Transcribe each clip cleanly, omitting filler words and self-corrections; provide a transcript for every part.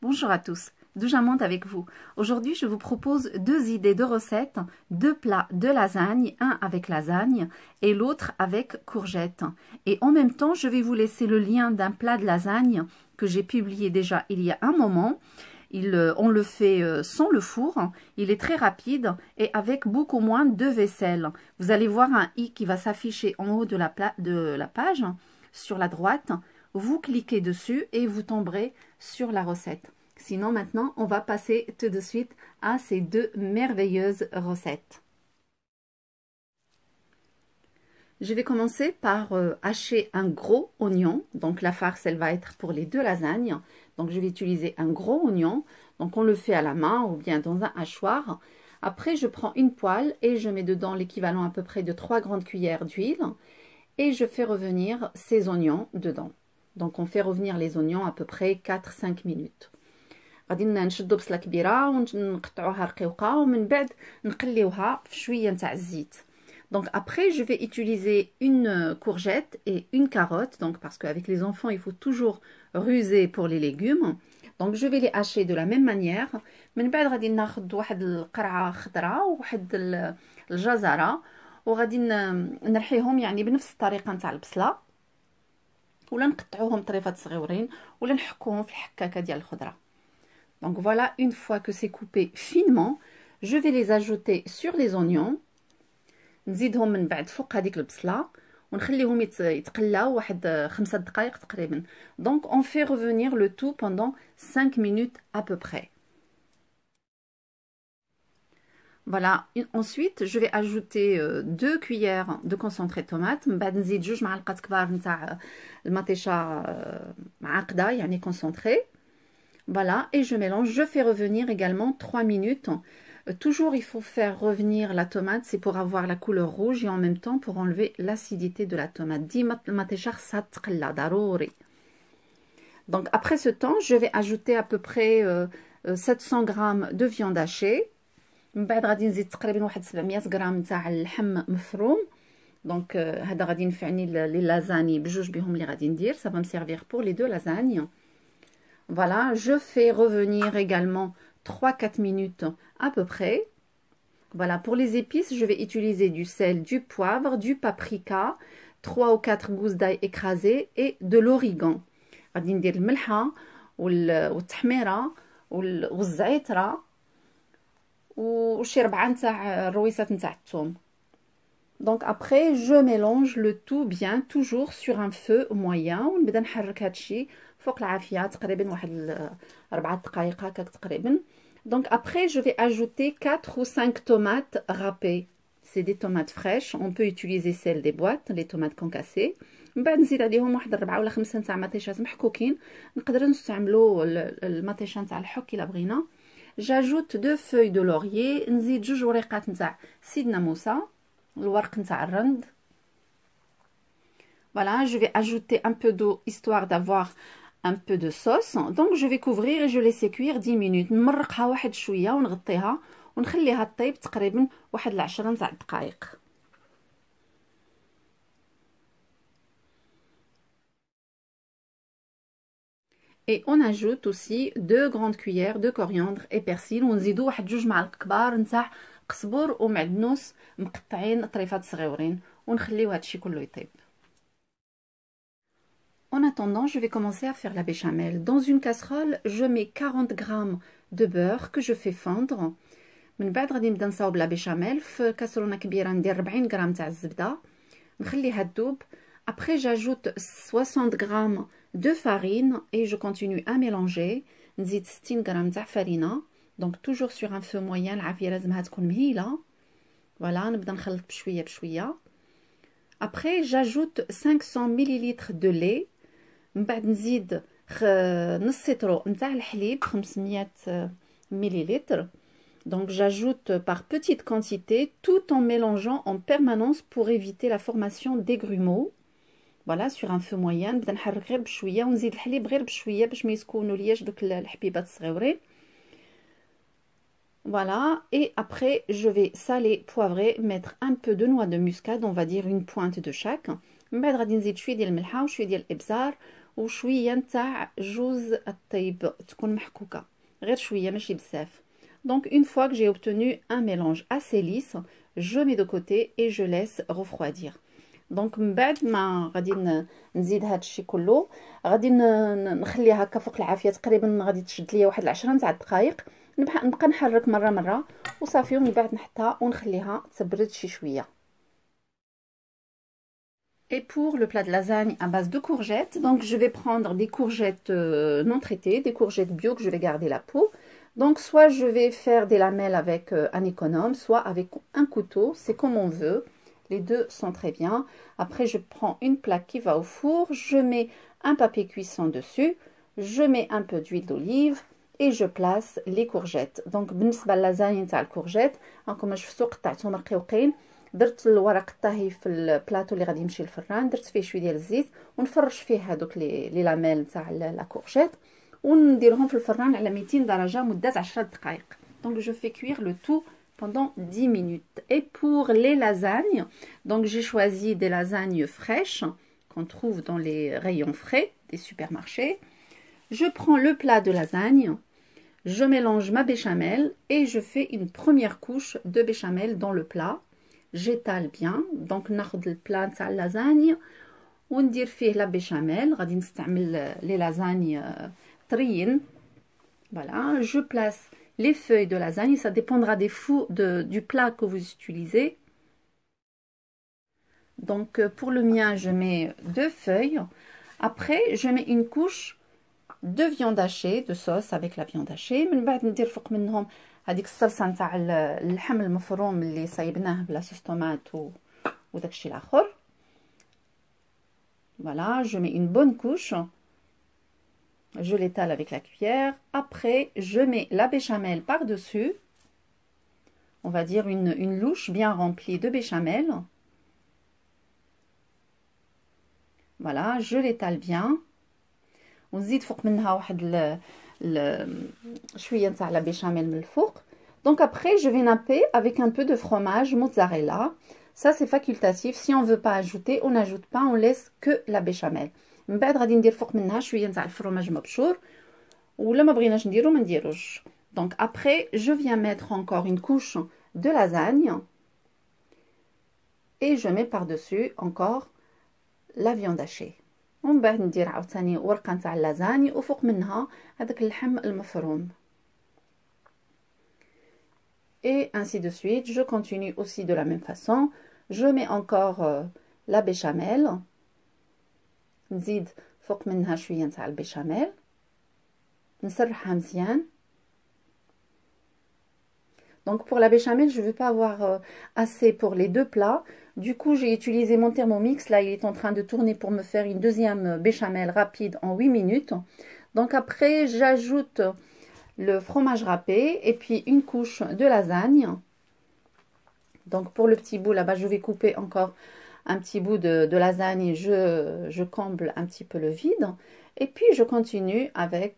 Bonjour à tous, Doujamante avec vous. Aujourd'hui, je vous propose deux idées de recettes, deux plats de lasagne, un avec lasagne et l'autre avec courgettes. Et en même temps, je vais vous laisser le lien d'un plat de lasagne que j'ai publié déjà il y a un moment. On le fait sans le four, il est très rapide et avec beaucoup moins de vaisselle. Vous allez voir un i qui va s'afficher en haut de la page, sur la droite. Vous cliquez dessus et vous tomberez sur la recette. Sinon, maintenant, on va passer tout de suite à ces deux merveilleuses recettes. Je vais commencer par hacher un gros oignon. Donc, la farce, elle va être pour les deux lasagnes. Donc, je vais utiliser un gros oignon. Donc, on le fait à la main ou bien dans un hachoir. Après, je prends une poêle et je mets dedans l'équivalent à peu près de 3 grandes cuillères d'huile. Et je fais revenir ces oignons dedans. Donc, on fait revenir les oignons à peu près 4-5 minutes. غادي نشدو بصله كبيره ونقطعوها رقيقه ومن بعد نقليوها في شويه نتاع الزيت. Donc après je vais utiliser une courgette et une carotte, donc parce qu'avec les enfants il faut toujours ruser pour les légumes. Donc je vais les hacher de la même manière. من بعد غادي ناخذ واحد القرعه خضراء وواحد الجزره وغادي نرحيهم يعني بنفس الطريقه نتاع البصله ولا نقطعوهم طريفات صغيورين ولا نحكوهم في الحكاكه ديال الخضره. Donc voilà, une fois que c'est coupé finement, je vais les ajouter sur les oignons. نزيدهم من بعد فوق هذيك البصله ونخليهم يتقلاو واحد 5 دقائق تقريبا. Donc on fait revenir le tout pendant 5 minutes à peu près. Voilà, ensuite je vais ajouter 2 cuillères de concentré de tomate. من بعد نزيد 2 معالق كبار نتاع المطيشه معقده يعني concentré. Voilà, et je mélange. Je fais revenir également 3 minutes. Toujours, il faut faire revenir la tomate, c'est pour avoir la couleur rouge et en même temps pour enlever l'acidité de la tomate. Donc, après ce temps, je vais ajouter à peu près 700 g de viande hachée. بعد غادي نزيد تقريبا واحد 700 غرام نتاع اللحم مفروم. Donc, هذا غادي ينفعني لي لازاني بجوج بهم اللي غادي ندير. Ça va me servir pour les deux lasagnes. Voilà, je fais revenir également 3-4 minutes à peu près. Voilà, pour les épices, je vais utiliser du sel, du poivre, du paprika, 3 ou 4 gousses d'ail écrasées et de l'origan. غادي ندير الملحة والتحميرة والزعترة وشي 4 نتاع الرويسات نتاع الثوم. Donc après, je mélange le tout bien, toujours sur un feu moyen. ونبدا نحرك هادشي فوق العافية تقريبا واحد 4 دقائق هكاك تقريبا. Donc après, je vais ajouter 4 ou 5 tomates râpées. C'est des tomates fraîches. On peut utiliser celles des boîtes, les tomates concassées. من بعد نزيد عليهم واحد 4 ولا 5 نتاع مطيشات محكوكين. نقدروا نستعملوا المطيشه نتاع الحك إلا بغينا. J'ajoute 2 feuilles de laurier. نزيد 2 وريقات نتاع سيدنا موسى. الورق نتاع الرند. Voilà, je vais ajouter un peu d'eau histoire d'avoir un peu de sauce. Donc je vais couvrir et je laisse cuire 10 minutes. نمرقها واحد شويه ونغطيها ونخليها طيب تقريبا واحد 10 نتاع الدقائق. Et on ajoute aussi 2 grandes cuillères de coriandre et persil ونزيدو واحد 2 معالق كبار نتاع قزبر ومعدنوس مقطعين طريفات صغيورين ونخليو هادشي كله يطيب. En attendant, je vais commencer à faire la béchamel. Dans une casserole, je mets 40 g de beurre que je fais fondre. من بعد غادي نبدا نصاوب لا béchamel. في كاسرونه كبيره ندير 40 g تاع الزبده نخليها تذوب. Après, j'ajoute 60 g de farine et je continue à mélanger. نزيد 60 g تاع farine. Donc toujours sur un feu moyen. العافيه لازمها تكون مهيله. Voilà, نبدا نخلط بشويه بشويه. Après, j'ajoute 500 ml de lait. من بعد نزيد نص سيترو نتاع الحليب 500 ml. Donc j'ajoute par petite quantité tout en mélangeant en permanence pour éviter la formation des grumeaux. Voilà, sur un feu moyen. نبدا نحرك غير بشويه ونزيد الحليب غير بشويه باش ما يسكونوا لياش دوك الحبيبات الصغيورين. Voilà, et après je vais saler, poivrer, mettre un peu de noix de muscade, on va dire une pointe de chaque. من بعد غادي نزيد شويه ديال الملحه وشويه ديال الابزار وشويه نتاع جوز الطيب تكون محكوكه غير شويه ماشي بزاف. Donc une fois que j'ai obtenu un mélange assez lisse, je mets de côté et je laisse refroidir. Donc من بعد ما غادي نزيد هذا الشيء كله غادي نخليها هكا فوق العافيه تقريبا غادي تشد ليا واحد 10 نتاع الدقائق. نبقى نحرك مره وصافي ومن بعد نحطها ونخليها تبرد شي شويه. Et pour le plat de lasagne à base de courgettes, donc je vais prendre des courgettes non traitées, des courgettes bio que je vais garder la peau. Donc soit je vais faire des lamelles avec un économe, soit avec un couteau, c'est comme on veut. Les deux sont très bien. Après je prends une plaque qui va au four, je mets un papier cuisson dessus, je mets un peu d'huile d'olive et je place les courgettes. Donc بالنسبة للازاني نتاع الكورجيت راكم شفتوا قطعتهم رقيقين. درت الورق الطهي في البلاطو اللي غادي يمشي للفران، درت فيه شويه ديال الزيت ونفرش فيه هذوك لي لاميل نتاع لا كورجيت ونديرهم في الفران على 200 درجه مده 10 دقائق. Donc je fais cuire le tout pendant 10 minutes. Et pour les lasagnes, donc j'ai choisi des lasagnes fraîches qu'on trouve dans les rayons frais des supermarchés. Je prends le plat de lasagne, je mélange ma béchamel et je fais une première couche de béchamel dans le plat. J'étale bien. Donc ناخذ البلا نتاع اللازاني وندير فيه لا بيشاميل. غادي نستعمل لي لازاني طريين. Voilà, je place les feuilles de lasagne, ça dépendra des du plat que vous utilisez. Donc pour le mien, je mets 2 feuilles. Après, je mets une couche de viande hachée, de sauce avec la viande hachée. من بعد ندير فوق منهم هذيك الصلصه نتاع اللحم المفروم اللي صايبناه بلا صوص طوماط وداكشي الاخر. Voilà, je mets une bonne couche. Je l'étale avec la cuillère. Après, je mets la béchamel par-dessus. On va dire une louche bien remplie de béchamel. Voilà, je l'étale bien. ونزيد فوق منها واحد شويه نتاع لا béchamel من الفوق. Donc après je vais napper avec un peu de fromage mozzarella. Ça c'est facultatif, si on veut pas ajouter on n'ajoute pas, on laisse que la béchamel. من بعد غادي ندير فوق منها شويه نتاع الفرماج مبشور ولا ما بغيناش نديرو ما نديروش. Donc après je viens mettre encore une couche de lasagne et je mets par-dessus encore la viande hachée. ومن بعد ندير عاوتاني ورقه نتاع اللازاني وفوق منها هذاك اللحم المفروم. Et ainsi de suite, je continue aussi de la même façon. Je mets encore la béchamel. نزيد فوق منها شويه نتاع البيشاميل نسرحها مزيان. Donc pour la béchamel, je ne vais pas avoir assez pour les deux plats. Du coup, j'ai utilisé mon Thermomix. Là, il est en train de tourner pour me faire une deuxième béchamel rapide en 8 minutes. Donc après, j'ajoute le fromage râpé et puis une couche de lasagne. Donc pour le petit bout là-bas, je vais couper encore un petit bout de lasagne et je comble un petit peu le vide. Et puis je continue avec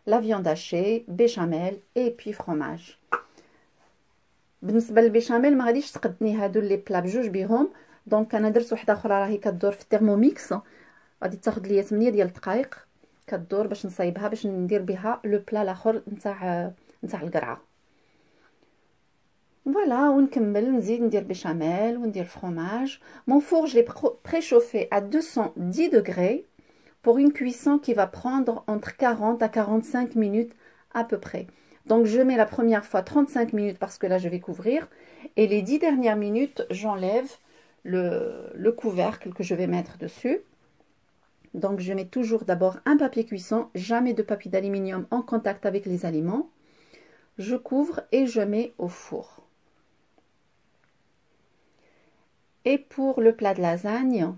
la viande hachée, béchamel et puis fromage. بالنسبه للبيشاميل ما غاديش تقدني هادو لي بلا بجوج بيهم. دونك انا درت وحده اخرى راهي كدور في الترموميكس غادي تاخذ ليا 8 ديال الدقائق كدور باش نصايبها باش ندير بها لو بلا الاخر نتاع القرعه. فوالا ونكمل نزيد ندير بيشاميل وندير fromage. Mon four je l'ai préchauffé à 210 degrés pour une cuisson qui va prendre entre 40 à 45 minutes à peu près. Donc je mets la première fois 35 minutes parce que là je vais couvrir. Et les 10 dernières minutes, j'enlève le couvercle que je vais mettre dessus. Donc je mets toujours d'abord un papier cuisson, jamais de papier d'aluminium en contact avec les aliments. Je couvre et je mets au four. Et pour le plat de lasagne,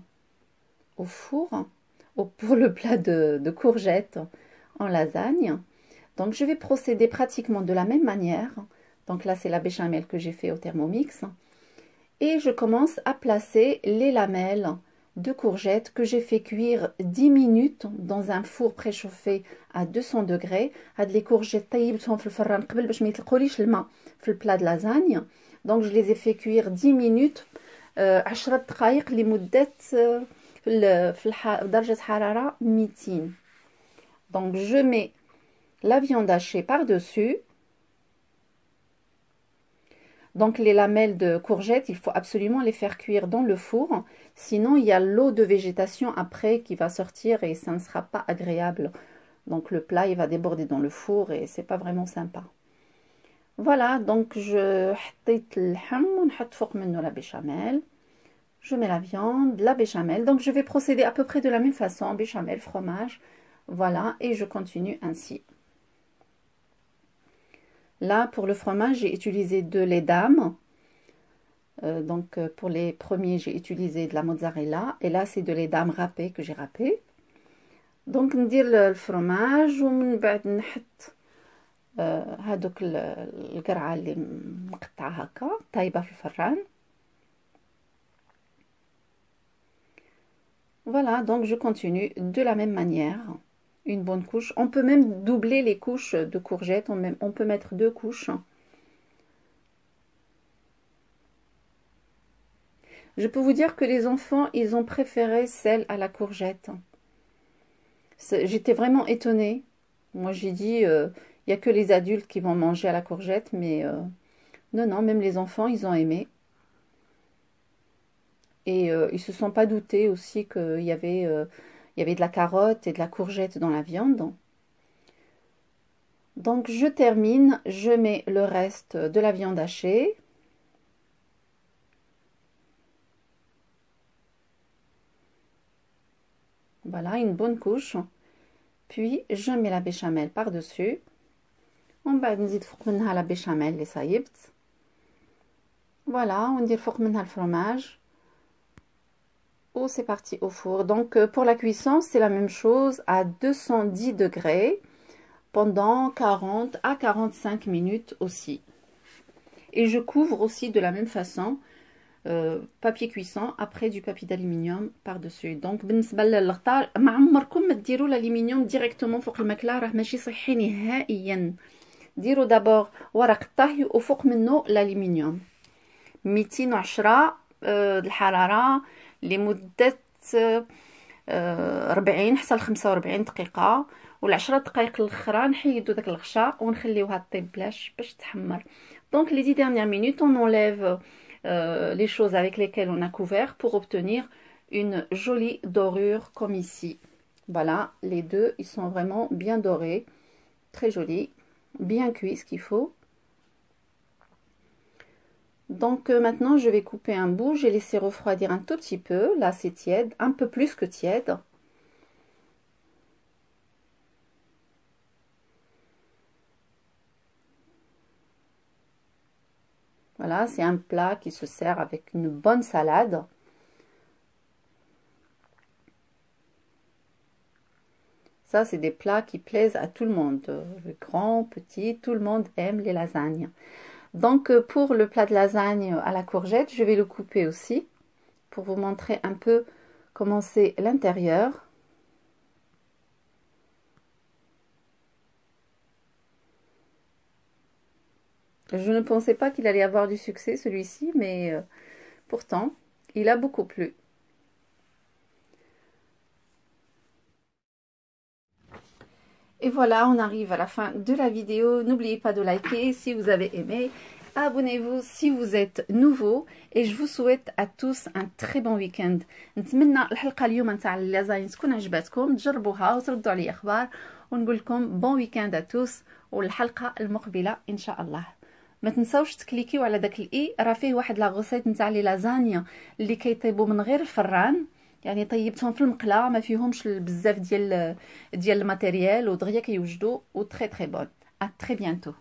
au four, ou pour le plat de courgettes en lasagne, donc je vais procéder pratiquement de la même manière. Donc là c'est la béchamel que j'ai fait au Thermomix. Et je commence à placer les lamelles de courgettes que j'ai fait cuire 10 minutes dans un four préchauffé à 200 degrés. هاد les courgettes طيبتهم في الفران قبل باش ما يطلقوليش الماء في البلا de lasagne. Donc je les ai fait cuire 10 minutes 10 دقائق لمدة درجة حرارة 200. Donc je mets la viande hachée par-dessus. Donc les lamelles de courgettes, il faut absolument les faire cuire dans le four. Sinon, il y a l'eau de végétation après qui va sortir et ça ne sera pas agréable. Donc le plat, il va déborder dans le four et c'est pas vraiment sympa. Voilà, donc je la béchamel. Je mets la viande, la béchamel. Donc je vais procéder à peu près de la même façon. Béchamel, fromage. Voilà, et je continue ainsi. Là, pour le fromage, j'ai utilisé de lait d'âme. Donc, pour les premiers, j'ai utilisé de la mozzarella. Et là, c'est de lait d'âme râpé que j'ai râpé. Donc, ندير le fromage ومن بعد نحط هادوك القرعة اللي مقطعة هكا طايبة في الفران. Voilà, donc je continue de la même manière. Une bonne couche. On peut même doubler les couches de courgettes. On peut mettre 2 couches. Je peux vous dire que les enfants, ils ont préféré celle à la courgette. J'étais vraiment étonnée. Moi, j'ai dit, il n'y a que les adultes qui vont manger à la courgette. Mais non, même les enfants, ils ont aimé. Et ils se sont pas doutés aussi qu'il y avait de la carotte et de la courgette dans la viande. Donc je termine, je mets le reste de la viande hachée. Voilà, une bonne couche. Puis je mets la béchamel par-dessus. ومن بعد نزيد فوق منها la béchamel اللي صايبت. Voilà, وندير فوق منها le fromage. Oh, c'est parti au four. Donc pour la cuisson, c'est la même chose à 210 degrés pendant 40 à 45 minutes aussi. Et je couvre aussi de la même façon papier cuisson après du papier d'aluminium par-dessus. Donc بالنسبة للغطاء ما عمركم ما ديروا الالومنيوم ديريكتومون فوق الماكلة راه ماشي صحي نهائيا. ديروا دابور ورق الطهي وفوق منه الالومنيوم. 210 الحرارة لمدة 40 حتى ل 45 دقيقة. وال10 دقائق الاخرى نحيدو داك الغشاء ونخليوها طيب باش تحمر. Donc les 10 dernières minutes on enlève les choses avec lesquelles on a couvert pour obtenir une jolie dorure comme ici. Voilà, les deux ils sont vraiment bien dorés, très jolis, bien cuits ce qu'il faut. Donc maintenant je vais couper un bout, j'ai laissé refroidir un tout petit peu, là c'est tiède, un peu plus que tiède. Voilà, c'est un plat qui se sert avec une bonne salade. Ça, c'est des plats qui plaisent à tout le monde. Grand, petit, tout le monde aime les lasagnes. Donc, pour le plat de lasagne à la courgette, je vais le couper aussi pour vous montrer un peu comment c'est l'intérieur. Je ne pensais pas qu'il allait avoir du succès celui-ci, mais pourtant, il a beaucoup plu. Et voilà, on arrive à la fin de la vidéo. N'oubliez pas de liker si vous avez aimé. Abonnez-vous si vous êtes nouveau. Et je vous souhaite à tous un très bon week-end. نتمنى الحلقة اليوم نتاع اللازاني تكون عجبتكم. تجربوها وتردوا علي أخبار. ونقول لكم bon week-end à tous. والحلقة المقبلة إن شاء الله. ما تنساوش تكليكيو على داك الاي راه فيه واحد لا غوسيت نتاع لي لازانيا اللي كيطيبوا من غير الفران. يعني طيبتهم في المقله ما فيهمش بزاف ديال الماتيريال ودغيا كيوجدوا و تري بون. ا تري بيانتو.